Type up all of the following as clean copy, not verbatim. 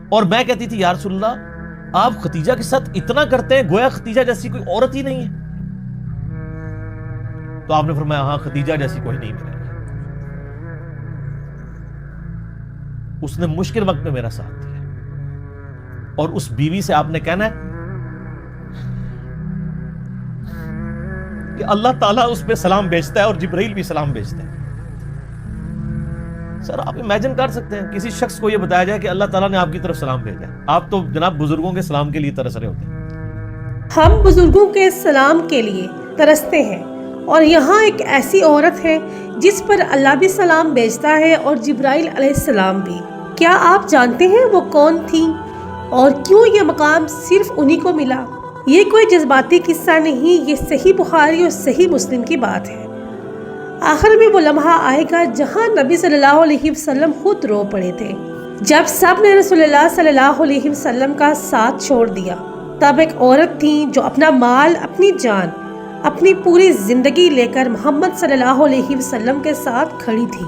اور میں کہتی تھی یا رسول اللہ آپ ختیجہ کے ساتھ اتنا کرتے ہیں گویا ختیجہ جیسی کوئی عورت ہی نہیں ہے. تو آپ نے فرمایا ہاں ختیجہ جیسی کوئی نہیں میرے لیے. اس نے مشکل وقت میں میرا ساتھ دیا. اور اس بیوی سے آپ نے کہنا ہے کہ اللہ تعالیٰ اس پہ سلام بھیجتا ہے اور جبرائیل بھی سلام بھیجتا ہے. سر آپ امیجن کر سکتے ہیں کسی شخص کو یہ بتایا جائے کہ اللہ تعالیٰ نے آپ کی طرف سلام بھیجا ہے. آپ تو جناب بزرگوں کے سلام کے لیے ترس رہے ہوتے ہیں. ہم بزرگوں کے سلام کے لیے ترستے ہیں اور یہاں ایک ایسی عورت ہے جس پر اللہ بھی سلام بھیجتا ہے اور جبرائیل علیہ السلام بھی. کیا آپ جانتے ہیں وہ کون تھی اور کیوں یہ مقام صرف انہی کو ملا؟ یہ کوئی جذباتی قصہ نہیں، یہ صحیح بخاری اور صحیح مسلم کی بات ہے. آخر میں وہ لمحہ آئے گا جہاں نبی صلی اللہ علیہ وسلم خود رو پڑے تھے. جب سب نے رسول اللہ صلی اللہ علیہ وسلم کا ساتھ چھوڑ دیا تب ایک عورت تھی جو اپنا مال، اپنی جان، اپنی پوری زندگی لے کر محمد صلی اللہ علیہ وسلم کے ساتھ کھڑی تھی.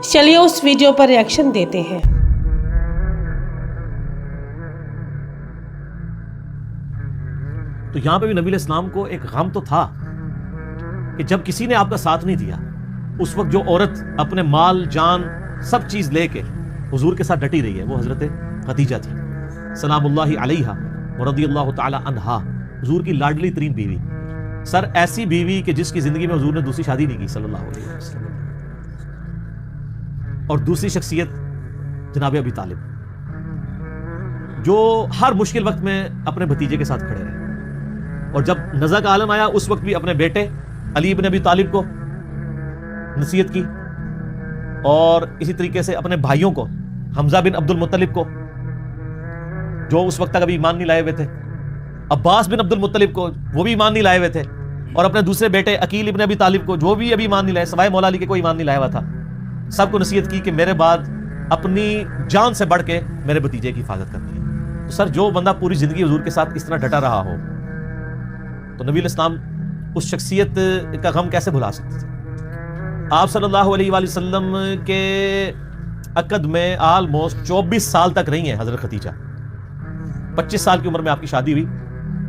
چلیے اس ویڈیو پر ریاکشن دیتے ہیں. تو یہاں پہ بھی نبی علیہ السلام کو ایک غم تو تھا کہ جب کسی نے آپ کا ساتھ نہیں دیا، اس وقت جو عورت اپنے مال جان سب چیز لے کے حضور کے ساتھ ڈٹی رہی ہے وہ حضرت خدیجہ تھی سلام اللہ علیہا ورضی اللہ تعالی عنہا، حضور کی لاڈلی ترین بیوی. سر ایسی بیوی کہ جس کی زندگی میں حضور نے دوسری شادی نہیں کی صلی اللہ علیہ وسلم. اور دوسری شخصیت جناب ابی طالب جو ہر مشکل وقت میں اپنے بھتیجے کے ساتھ کھڑے رہے، اور جب نزع کا عالم آیا اس وقت بھی اپنے بیٹے علی بن ابی طالب کو نصیحت کی، اور اسی طریقے سے اپنے بھائیوں کو حمزہ بن عبد المطلب کو جو اس وقت تک ابھی ایمان نہیں لائے ہوئے تھے، عباس بن عبد المطلب کو وہ بھی ایمان نہیں لائے ہوئے تھے، اور اپنے دوسرے بیٹے عقیل ابن ابی طالب کو جو بھی ابھی ایمان نہیں لائے، سوائے مولا علی کے کوئی ایمان نہیں لایا ہوا تھا. سب کو نصیحت کی کہ میرے بعد اپنی جان سے بڑھ کے میرے بھتیجے کی حفاظت کرنی ہے. تو سر جو بندہ پوری زندگی حضور کے ساتھ اس طرح ڈٹا رہا ہو تو نبی علیہ السلام اس شخصیت کا غم کیسے بھلا سکتے تھے؟ آپ صلی اللہ علیہ وآلہ وسلم کے عقد میں آلموسٹ 24 سال تک رہی ہیں حضرت خدیجہ. 25 سال کی عمر میں آپ کی شادی ہوئی،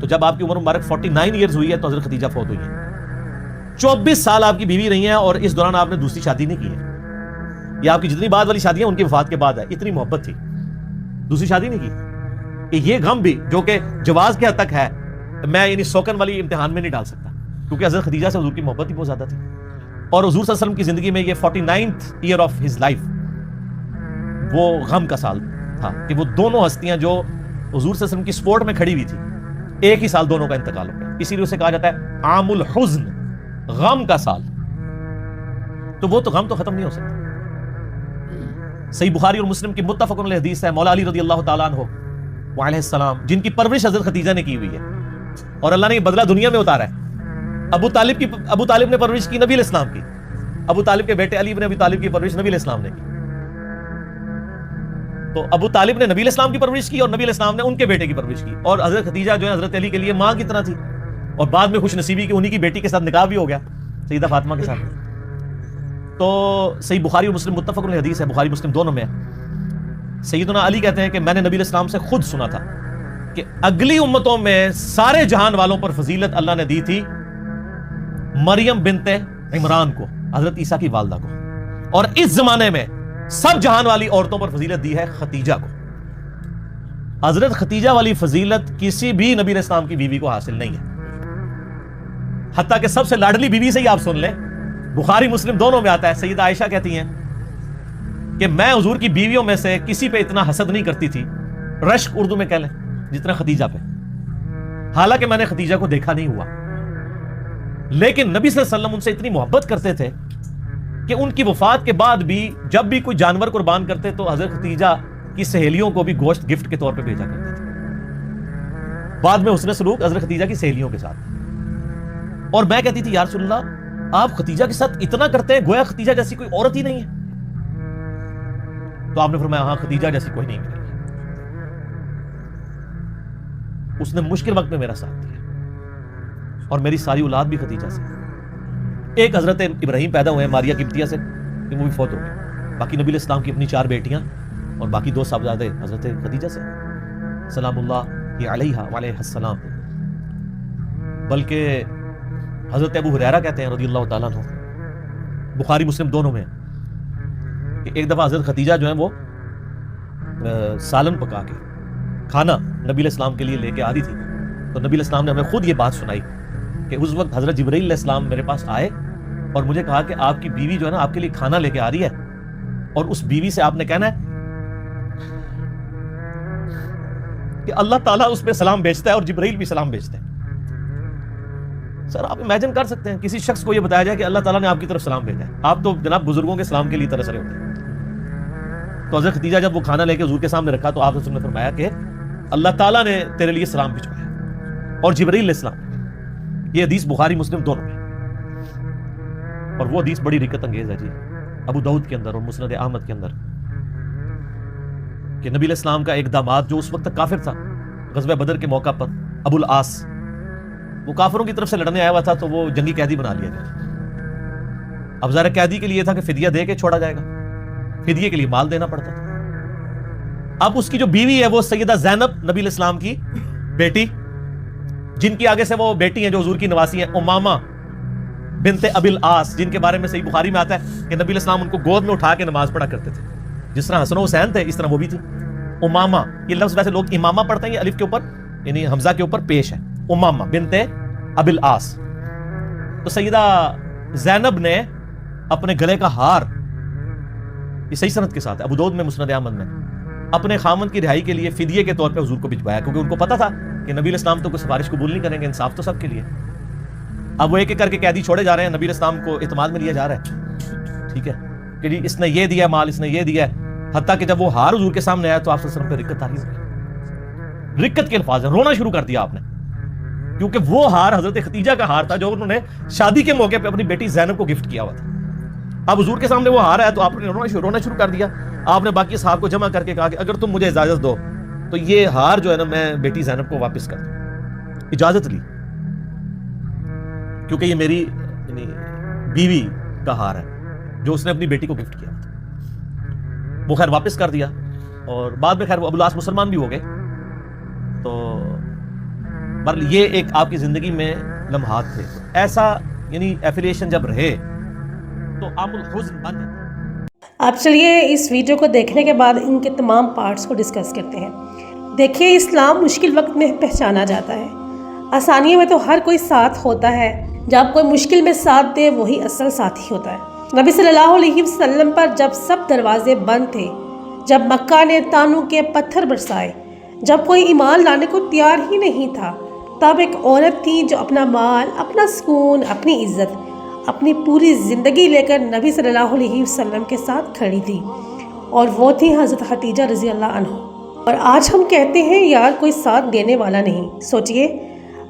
تو جب آپ کی عمر مبارک 49 ایئرز ہوئی ہے تو حضرت خدیجہ فوت ہوئی ہیں. 24 سال آپ کی بیوی رہی ہیں اور اس دوران آپ نے دوسری شادی نہیں کی ہے. یہ آپ کی جتنی بعد والی شادیاں ان کی وفات کے بعد ہے. اتنی محبت تھی، دوسری شادی نہیں کی. یہ غم بھی جو کہ جواز کے حد تک ہے، میں یعنی سوکن والی امتحان میں نہیں ڈال سکتا، کیونکہ حضرت خدیجہ سے حضور کی محبت ہی بہت زیادہ تھی. اور حضور صلی اللہ علیہ وسلم کی زندگی میں یہ 49th year of his life وہ غم کا سال تھا کہ وہ دونوں ہستیاں جو حضور صلی اللہ علیہ وسلم کی سپورٹ میں کھڑی ہوئی تھی، ایک ہی سال دونوں کا انتقال ہو گیا. اسی لیے اسے کہا جاتا ہے عام الحزن، غم کا سال. تو وہ تو غم تو ختم نہیں ہو سکتا. صحیح بخاری اور مسلم کی متفق علیہ حدیث ہے، مولا علی رضی اللہ تعالیٰ عنہ وعلیہ السلام جن کی پرورش حضرت خدیجہ نے کی ہوئی ہے، اور اللہ نے یہ بدلہ دنیا میں اتارا ہے. ابو طالب نے پرورش کی نبی علیہ السلام کی، ابو طالب کے بیٹے علی بن ابی طالب کی پرورش نبی علیہ السلام نے کی. تو ابو طالب نے نبی علیہ السلام کی پرورش کی اور نبی علیہ السلام نے ان کے بیٹے کی پرورش کی. اور حضرت خدیجہ جو ہے حضرت علی کے لیے ماں کی طرح تھی، اور بعد میں خوش نصیبی کی انہی کی بیٹی کے ساتھ نکاح بھی ہو گیا سیدہ فاطمہ کے ساتھ. تو صحیح بخاری اور مسلم متفق علیہ حدیث ہے، بخاری مسلم دونوں میں. سیدنا علی کہتے ہیں کہ میں نے نبی علیہ السلام سے خود سنا تھا کہ اگلی امتوں میں سارے جہان والوں پر فضیلت اللہ نے دی تھی مریم بنت عمران کو، حضرت عیسیٰ کی والدہ کو، اور اس زمانے میں سب جہان والی عورتوں پر فضیلت دی ہے خدیجہ کو. حضرت خدیجہ والی فضیلت کسی بھی نبی علیہ السلام کی بیوی کو حاصل نہیں ہے. حتیٰ کہ سب سے لاڈلی بیوی سے ہی آپ سن لیں، بخاری مسلم دونوں میں آتا ہے، سیدہ عائشہ کہتی ہیں کہ میں حضور کی بیویوں میں سے کسی پہ اتنا حسد نہیں کرتی تھی، رشک اردو میں کہہ لیں، جتنا خدیجہ پہ. حالانکہ میں نے خدیجہ کو دیکھا نہیں ہوا، لیکن نبی صلی اللہ علیہ وسلم ان سے اتنی محبت کرتے تھے کہ ان کی وفات کے بعد بھی جب بھی کوئی جانور قربان کرتے تو حضرت خدیجہ کی سہیلیوں کو بھی گوشت گفٹ کے طور پہ بھیجا کرتے تھے. بعد میں حسن سلوک حضرت خدیجہ کی سہیلیوں کے ساتھ. اور میں کہتی تھی یا رسول اللہ آپ ختیجہ کے ساتھ اتنا کرتے ہیں گویا ختیجہ جیسی کوئی عورت ہی نہیں ہے. تو آپ نے فرمایا ہاں ختیجہ جیسی کوئی نہیں میرے لیے. اس نے مشکل وقت میں میرا ساتھ دیا اور میری ساری اولاد بھی ختیجہ سے. ایک حضرت ابراہیم پیدا ہوئے ہیں ماریہ قبطیہ سے، وہ بھی فوت ہو گئی. باقی نبی علیہ السلام کی اپنی 4 بیٹیاں اور باقی 2 صاحبزادے حضرت خدیجہ سے سلام اللہ علیہا وعلیہ السلام. بلکہ حضرت ابو ہریرہ کہتے ہیں رضی اللہ تعالیٰ عنہ، بخاری مسلم دونوں میں، کہ ایک دفعہ حضرت خدیجہ جو ہیں وہ سالن پکا کے کھانا نبی علیہ السلام کے لیے لے کے آ رہی تھی، تو نبی علیہ السلام نے ہمیں خود یہ بات سنائی کہ اس وقت حضرت جبرائیل علیہ السلام میرے پاس آئے اور مجھے کہا کہ آپ کی بیوی جو ہے نا آپ کے لیے کھانا لے کے آ رہی ہے، اور اس بیوی سے آپ نے کہنا ہے کہ اللہ تعالیٰ اس پہ سلام بھیجتا ہے اور جبرائیل بھی سلام بھیجتے ہیں. سر آپ امیجن کر سکتے ہیں کسی شخص کو یہ بتایا جائے کہ اللہ تعالیٰ نے آپ کی طرف سلام بھیجا ہے. آپ تو جناب بزرگوں کے سلام کے لیے ترس رہے ہوتے ہیں. تو حضرت خدیجہ جب وہ کھانا لے کے حضور کے سامنے رکھا تو آپ نے فرمایا کہ اللہ تعالیٰ نے تیرے لیے سلام بھیجوایا اور جبرائیل علیہ السلام. یہ حدیث بخاری مسلم دونوں میں، اور وہ حدیث بڑی رکت انگیز ہے جی، ابو داؤد کے اندر اور مسند احمد کے اندر، کہ نبی علیہ السلام کا ایک داماد جو اس وقت تک کافر تھا، غزوہ بدر کے موقع پر ابو العاص، وہ کافروں کی طرف سے لڑنے آیا ہوا تھا تو وہ جنگی قیدی بنا لیا گیا. اب ظاہر قیدی کے لیے یہ تھا کہ فدیہ دے کے چھوڑا جائے گا، فدیے کے لیے مال دینا پڑتا تھا. اب اس کی جو بیوی ہے وہ سیدہ زینب نبی علیہ السلام کی بیٹی، جن کی آگے سے وہ بیٹی ہیں جو حضور کی نواسی ہیں، امامہ بنت ابی العاص، جن کے بارے میں صحیح بخاری میں آتا ہے کہ نبی علیہ السلام ان کو گود میں اٹھا کے نماز پڑھا کرتے تھے. جس طرح حسن و حسین تھے اس طرح وہ بھی تھی. امامہ، یہ لفظ ویسے لوگ امامہ پڑھتے ہیں، یہ الف کے اوپر یعنی حمزہ کے اوپر پیش ہے، امامہ بنت ابی العاص. تو سیدہ زینب نے اپنے گلے کا ہار، یہ صحیح سند کے ساتھ ہے، ابو داؤد میں مسند احمد میں، اپنے خامند کی رہائی کے لیے فدیے کے طور پہ حضور کو بھجوایا، کیونکہ ان کو پتا تھا کہ نبی علیہ السلام تو کوئی سفارش قبول نہیں کریں گے، انصاف تو سب کے لیے. اب وہ ایک ایک کر کے قیدی چھوڑے جا رہے ہیں، نبی علیہ السلام کو اعتماد میں لیا جا رہا ہے، ٹھیک ہے کہ جی اس نے یہ دیا مال، اس نے یہ دیا ہے. حتیٰ کہ جب وہ ہار حضور کے سامنے آیا تو آپ صلی اللہ علیہ وسلم پہ رکت تاری ہوئی، رکت کے الفاظ ہیں، رونا شروع کر دیا آپ نے، کیونکہ وہ ہار حضرت خدیجہ کا ہار تھا جو انہوں نے شادی کے موقع پہ اپنی بیٹی زینب کو گفٹ کیا ہوا تھا. اب حضور کے سامنے وہ ہار آیا تو آپ نے رونا شروع کر دیا. آپ نے باقی صحابہ کو جمع کر کے کہا کہ اگر تم مجھے اجازت دو تو یہ ہار جو ہے نا میں بیٹی زینب کو واپس کر دوں. اجازت لی کیونکہ یہ میری یعنی بیوی کا ہار ہے جو اس نے اپنی بیٹی کو گفٹ کیا تھا. وہ خیر واپس کر دیا، اور بعد میں خیر وہ ابو العاص مسلمان بھی ہو گئے. تو بہرحال یہ ایک آپ کی زندگی میں لمحات تھے. ایسا یعنی ایفیلیشن جب رہے تو عام الحزن بن جاتا ہے. اب چلیے اس ویڈیو کو دیکھنے کے بعد ان کے تمام پارٹس کو ڈسکس کرتے ہیں. دیکھیے اسلام مشکل وقت میں پہچانا جاتا ہے، آسانیوں میں تو ہر کوئی ساتھ ہوتا ہے، جب کوئی مشکل میں ساتھ دے وہی اصل ساتھی ہوتا ہے. نبی صلی اللہ علیہ وسلم پر جب سب دروازے بند تھے، جب مکہ نے تانوں کے پتھر برسائے، جب کوئی ایمان لانے کو تیار ہی نہیں تھا، تب ایک عورت تھی جو اپنا مال، اپنا سکون، اپنی عزت، اپنی پوری زندگی لے کر نبی صلی اللہ علیہ وسلم کے ساتھ کھڑی تھی، اور وہ تھی حضرت خدیجہ رضی اللہ عنہ. اور آج ہم کہتے ہیں یار کوئی ساتھ دینے والا نہیں. سوچئے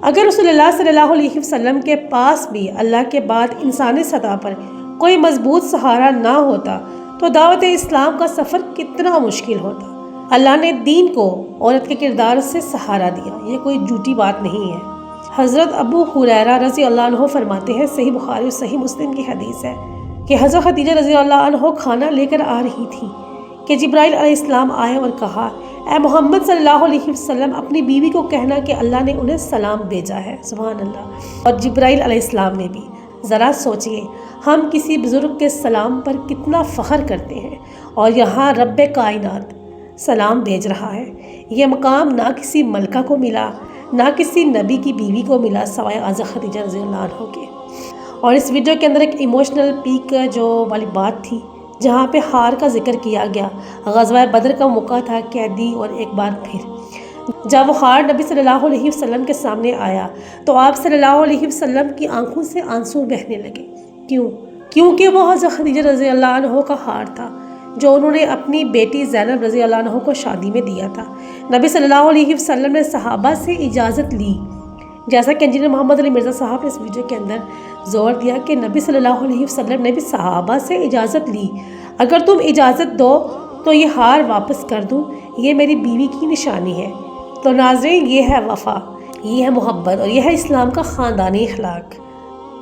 اگر رسول اللہ صلی اللہ علیہ وسلم کے پاس بھی اللہ کے بعد انسانی سطح پر کوئی مضبوط سہارا نہ ہوتا تو دعوت اسلام کا سفر کتنا مشکل ہوتا. اللہ نے دین کو عورت کے کردار سے سہارا دیا، یہ کوئی جھوٹی بات نہیں ہے. حضرت ابو ہریرہ رضی اللہ عنہ فرماتے ہیں، صحیح بخاری اور صحیح مسلم کی حدیث ہے کہ حضرت خدیجہ رضی اللہ عنہ کھانا لے کر آ رہی تھی کہ جبرائیل علیہ السلام آئے اور کہا، اے محمد صلی اللہ علیہ وسلم اپنی بیوی کو کہنا کہ اللہ نے انہیں سلام بھیجا ہے. سبحان اللہ. اور جبرائیل علیہ السلام نے بھی. ذرا سوچئے ہم کسی بزرگ کے سلام پر کتنا فخر کرتے ہیں، اور یہاں رب کائنات سلام بھیج رہا ہے. یہ مقام نہ کسی ملکہ کو ملا، نہ کسی نبی کی بیوی کو ملا سوائے حضرت خدیجہ رضی اللہ عنہ کے. اور اس ویڈیو کے اندر ایک ایموشنل پیک جو والی بات تھی جہاں پہ ہار کا ذکر کیا گیا. غزوہ بدر کا موقع تھا، قیدی، اور ایک بار پھر جب وہ ہار نبی صلی اللہ علیہ وسلم کے سامنے آیا تو آپ صلی اللہ علیہ وسلم کی آنکھوں سے آنسو بہنے لگے. کیونکہ وہ حضرت خدیجہ رضی اللہ عنہ کا ہار تھا جو انہوں نے اپنی بیٹی زینب رضی اللہ عنہ کو شادی میں دیا تھا. نبی صلی اللہ علیہ وسلم نے صحابہ سے اجازت لی، جیسا کہ انجینئر محمد علی مرزا صاحب نے اس ویڈیو کے اندر زور دیا کہ نبی صلی اللہ علیہ وسلم نے بھی صحابہ سے اجازت لی، اگر تم اجازت دو تو یہ ہار واپس کر دوں، یہ میری بیوی کی نشانی ہے. تو ناظرین، یہ ہے وفا، یہ ہے محبت، اور یہ ہے اسلام کا خاندانی اخلاق.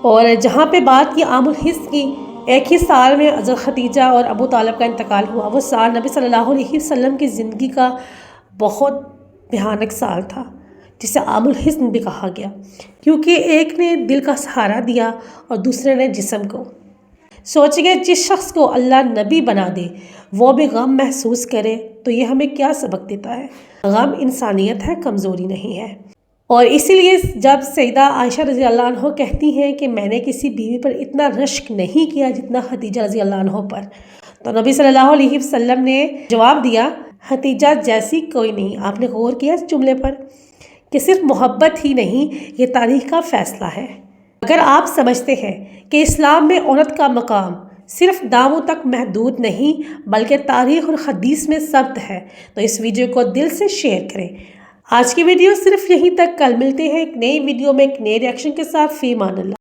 اور جہاں پہ بات کی عام الحس کی، ایک ہی سال میں حضرت خدیجہ اور ابو طالب کا انتقال ہوا۔ وہ سال نبی صلی اللہ علیہ وسلم کی زندگی کا بہت بھیانک سال تھا، جسے عام الحزن بھی کہا گیا، کیونکہ ایک نے دل کا سہارا دیا اور دوسرے نے جسم کو۔ سوچئے جس شخص کو اللہ نبی بنا دے وہ بھی غم محسوس کرے تو یہ ہمیں کیا سبق دیتا ہے؟ غم انسانیت ہے، کمزوری نہیں ہے۔ اور اسی لیے جب سیدہ عائشہ رضی اللہ عنہ کہتی ہیں کہ میں نے کسی بیوی پر اتنا رشک نہیں کیا جتنا خدیجہ رضی اللہ عنہ پر، تو نبی صلی اللہ علیہ وسلم نے جواب دیا، خدیجہ جیسی کوئی نہیں۔ آپ نے غور کیا اس جملے پر کہ صرف محبت ہی نہیں، یہ تاریخ کا فیصلہ ہے۔ اگر آپ سمجھتے ہیں کہ اسلام میں عورت کا مقام صرف دعووں تک محدود نہیں بلکہ تاریخ اور حدیث میں ثبت ہے تو اس ویڈیو کو دل سے شیئر کریں۔ آج کی ویڈیو صرف یہیں تک، کل ملتے ہیں ایک نئی ویڈیو میں ایک نئے ریئیکشن کے ساتھ۔ فی امان اللہ۔